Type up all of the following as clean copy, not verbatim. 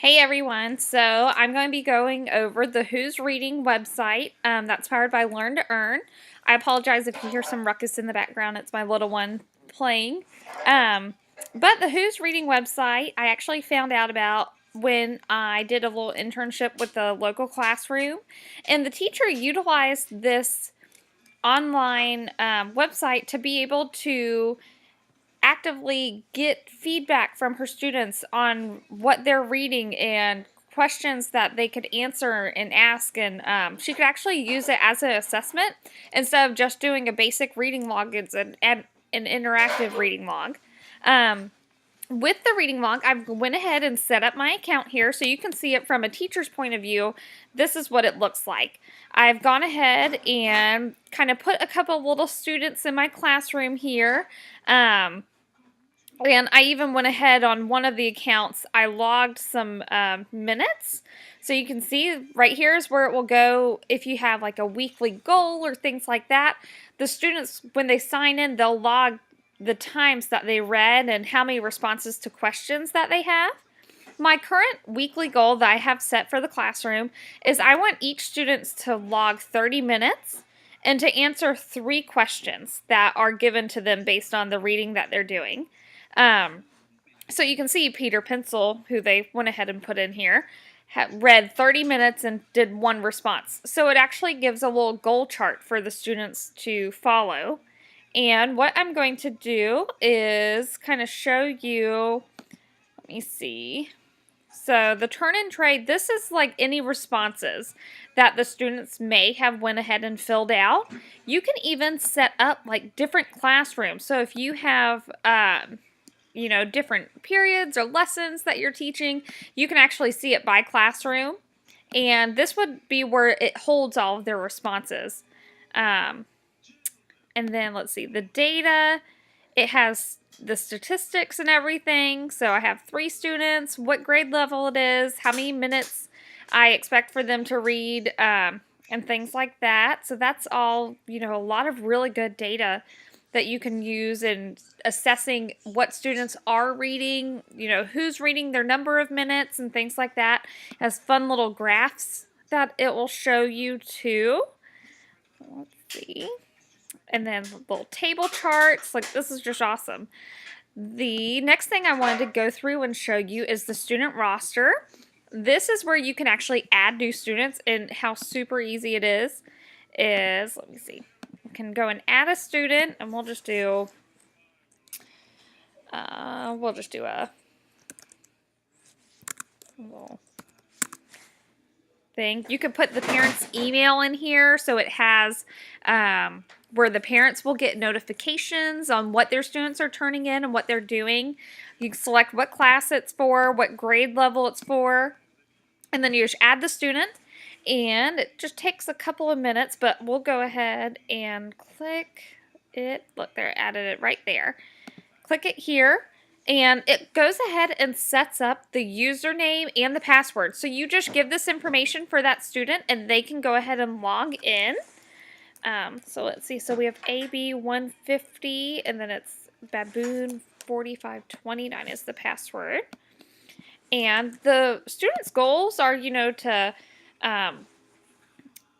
Hey everyone, so I'm going to be going over the Who's Reading website that's powered by Learn to Earn. I apologize if you hear some ruckus in the background, it's my little one playing. But the Who's Reading website I actually found out about when I did a little internship with the local classroom, and the teacher utilized this online website to be able to actively get feedback from her students on what they're reading and questions that they could answer and ask, and she could actually use it as an assessment instead of just doing a basic reading log. It's an interactive reading log. With the reading log, I went ahead and set up my account here so you can see it from a teacher's point of view. This is what it looks like. I've gone ahead and kind of put a couple little students in my classroom here. And I even went ahead on one of the accounts, I logged some minutes. So you can see right here is where it will go if you have like a weekly goal or things like that. The students, when they sign in, they'll log the times that they read and how many responses to questions that they have. My current weekly goal that I have set for the classroom is I want each student to log 30 minutes and to answer 3 questions that are given to them based on the reading that they're doing. So you can see Peter Pencil, who they went ahead and put in here, read 30 minutes and did 1 response. So it actually gives a little goal chart for the students to follow. And what I'm going to do is kind of show you, let me see. So the turn and trade, this is like any responses that the students may have went ahead and filled out. You can even set up like different classrooms. So if you have different periods or lessons that you're teaching, you can actually see it by classroom. And this would be where it holds all of their responses. And then let's see, the data, it has the statistics and everything. So I have 3 students, what grade level it is, how many minutes I expect for them to read, and things like that. So that's all, a lot of really good data that you can use in assessing what students are reading, who's reading their number of minutes and things like that. It has fun little graphs that it will show you too. Let's see. And then little table charts. Like, this is just awesome. The next thing I wanted to go through and show you is the student roster. This is where you can actually add new students, and how super easy it is, let me see. Can go and add a student, and we'll just do a little thing. You could put the parents' email in here, so it has where the parents will get notifications on what their students are turning in and what they're doing. You can select what class it's for, what grade level it's for, and then you just add the student. And it just takes a couple of minutes, but we'll go ahead and click it. Look, there, added it right there. Click it here, and it goes ahead and sets up the username and the password. So you just give this information for that student, and they can go ahead and log in. So let's see. So we have AB150, and then it's Baboon4529 is the password. And the students' goals are, to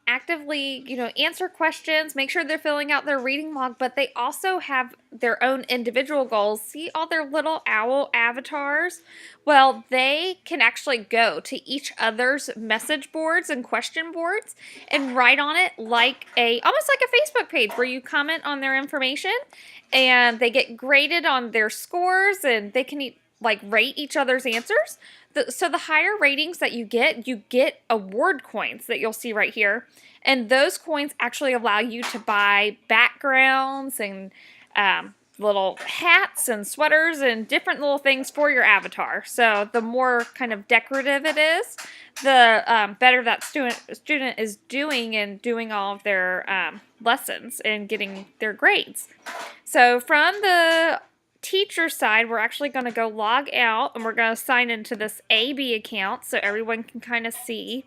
actively, answer questions, make sure they're filling out their reading log, but they also have their own individual goals. See all their little owl avatars? Well, they can actually go to each other's message boards and question boards and write on it like almost like a Facebook page where you comment on their information, and they get graded on their scores, and they can rate each other's answers. So the higher ratings that you get award coins that you'll see right here. And those coins actually allow you to buy backgrounds and little hats and sweaters and different little things for your avatar. So the more kind of decorative it is, the better that student is doing and doing all of their lessons and getting their grades. So from the teacher side, we're actually going to go log out, and we're going to sign into this AB account so everyone can kind of see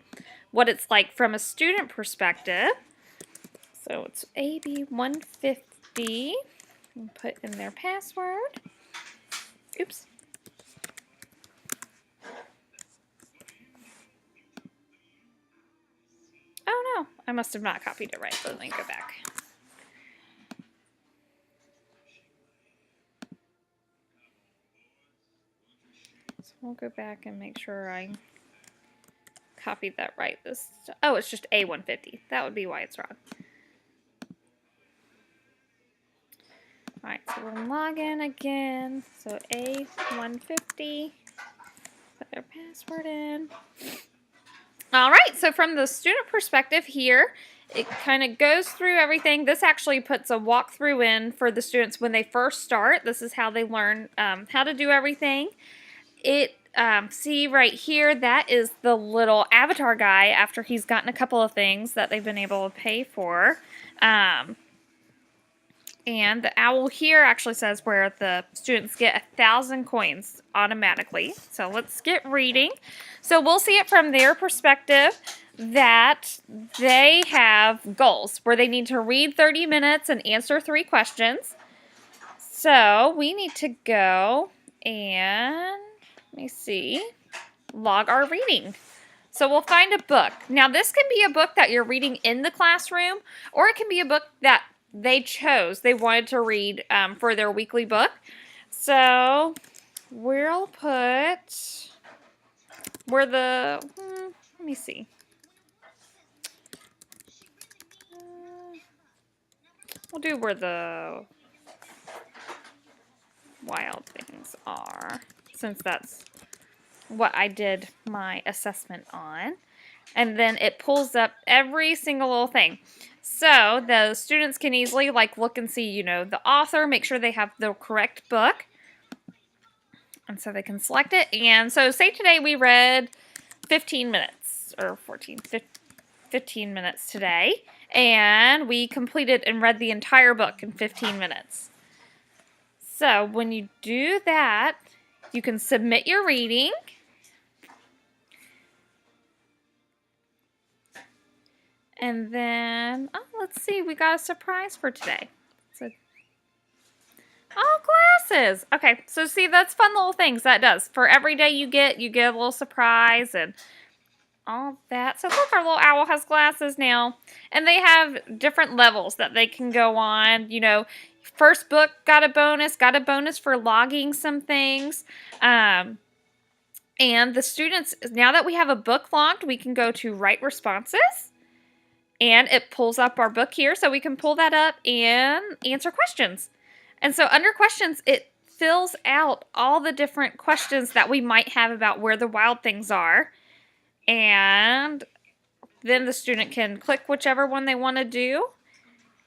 what it's like from a student perspective. So it's AB150. Put in their password. Oops. I must have not copied it right. Let me go back. So we'll go back and make sure I copied that right. Oh, it's just A150. That would be why it's wrong. Alright, so we'll log in again. So A150. Put their password in. Alright, so from the student perspective here, it kind of goes through everything. This actually puts a walkthrough in for the students when they first start. This is how they learn how to do everything. See right here, that is the little avatar guy after he's gotten a couple of things that they've been able to pay for. And the owl here actually says where the students get 1,000 coins automatically. So let's get reading. So we'll see it from their perspective that they have goals where they need to read 30 minutes and answer 3 questions. So we need to go and, let me see, log our reading. So we'll find a book. Now this can be a book that you're reading in the classroom, or it can be a book that they chose. They wanted to read for their weekly book. So we'll put where the, let me see. We'll do where the wild things are, since that's what I did my assessment on. And then it pulls up every single little thing. So the students can easily look and see, the author, make sure they have the correct book. And so they can select it. And so say today we read 15 minutes or 15 minutes today. And we completed and read the entire book in 15 minutes. So when you do that, you can submit your reading. And then, let's see, we got a surprise for today. So, glasses. Okay, so see, that's fun little things that does. For every day you get a little surprise and all that. So look, our little owl has glasses now. And they have different levels that they can go on. First book got a bonus for logging some things. And the students, now that we have a book logged, we can go to write responses. And it pulls up our book here, so we can pull that up and answer questions. And so under questions, it fills out all the different questions that we might have about where the wild things are. And then the student can click whichever one they want to do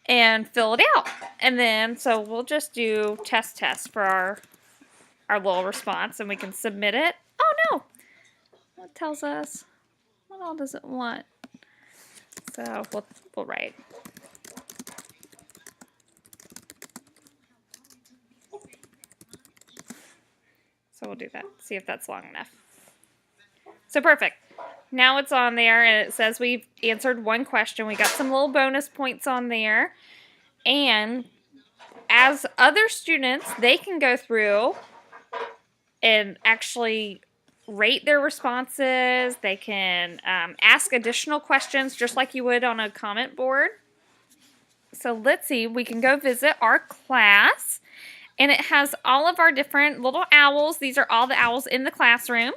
and fill it out. And then, so we'll just do test for our little response, and we can submit it. Oh, no. It tells us, what all does it want? So we'll write. So we'll do that. See if that's long enough. So perfect. Now it's on there and it says we've answered 1 question. We got some little bonus points on there. And as other students, they can go through and actually rate their responses. They can ask additional questions just like you would on a comment board. So let's see, we can go visit our class, and it has all of our different little owls. These are all the owls in the classroom.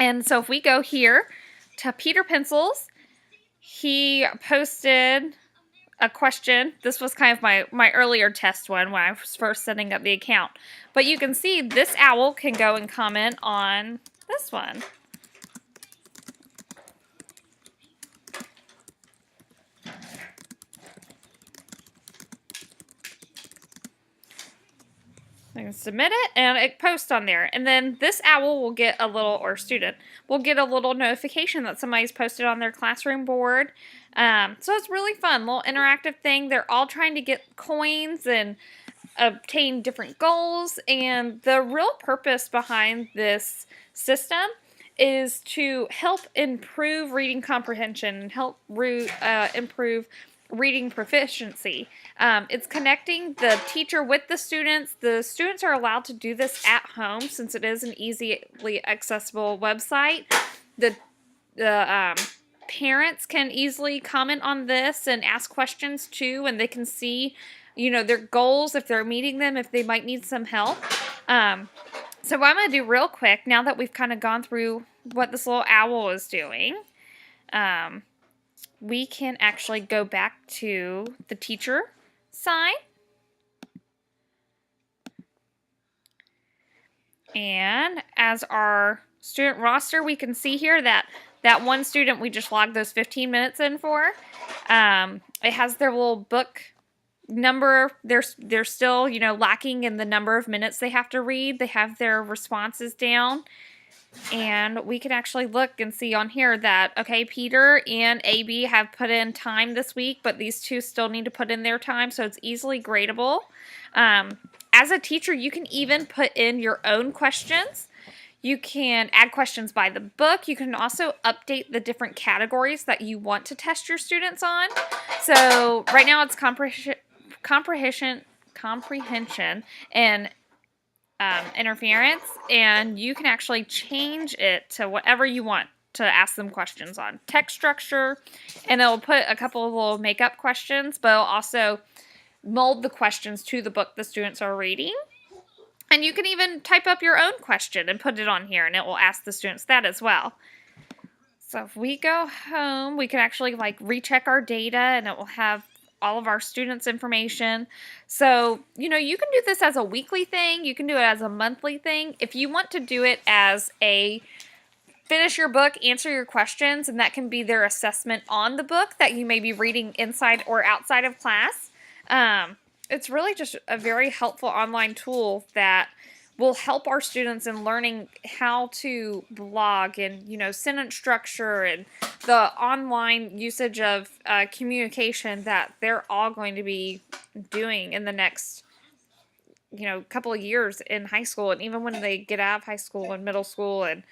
And so if we go here to Peter Pencils, he posted a question. This was kind of my earlier test one when I was first setting up the account. But you can see this owl can go and comment on this one. I can submit it and it posts on there. And then this owl will get a little, or student, will get a little notification that somebody's posted on their classroom board. So it's really fun, little interactive thing. They're all trying to get coins and obtain different goals. And the real purpose behind this system is to help improve reading comprehension and help improve reading proficiency. It's connecting the teacher with the students. The students are allowed to do this at home since it is an easily accessible website. The parents can easily comment on this and ask questions too, and they can see, their goals, if they're meeting them, if they might need some help. So what I'm going to do real quick, now that we've kind of gone through what this little owl is doing, we can actually go back to the teacher side. And as our student roster, we can see here that one student we just logged those 15 minutes in for, it has their little book number. They're still, lacking in the number of minutes they have to read. They have their responses down. And we can actually look and see on here that, okay, Peter and AB have put in time this week, but these two still need to put in their time, so it's easily gradable. As a teacher, you can even put in your own questions. You can add questions by the book. You can also update the different categories that you want to test your students on. So right now it's comprehension and interference, and you can actually change it to whatever you want to ask them questions on. Text structure, and it'll put a couple of little make-up questions, but it'll also mold the questions to the book the students are reading. And you can even type up your own question and put it on here, and it will ask the students that as well. So if we go home, we can actually recheck our data, and it will have all of our students' information. So, you can do this as a weekly thing. You can do it as a monthly thing. If you want to do it as a finish your book, answer your questions, and that can be their assessment on the book that you may be reading inside or outside of class. It's really just a very helpful online tool that will help our students in learning how to blog and, sentence structure and the online usage of communication that they're all going to be doing in the next, couple of years in high school. And even when they get out of high school and middle school and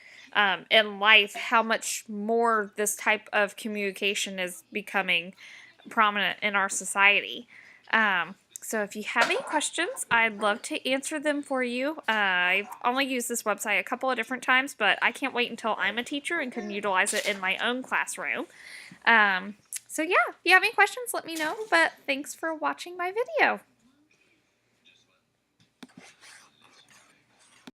in life, how much more this type of communication is becoming prominent in our society. So if you have any questions, I'd love to answer them for you. I've only used this website a couple of different times, but I can't wait until I'm a teacher and can utilize it in my own classroom. So yeah, if you have any questions, let me know. But thanks for watching my video.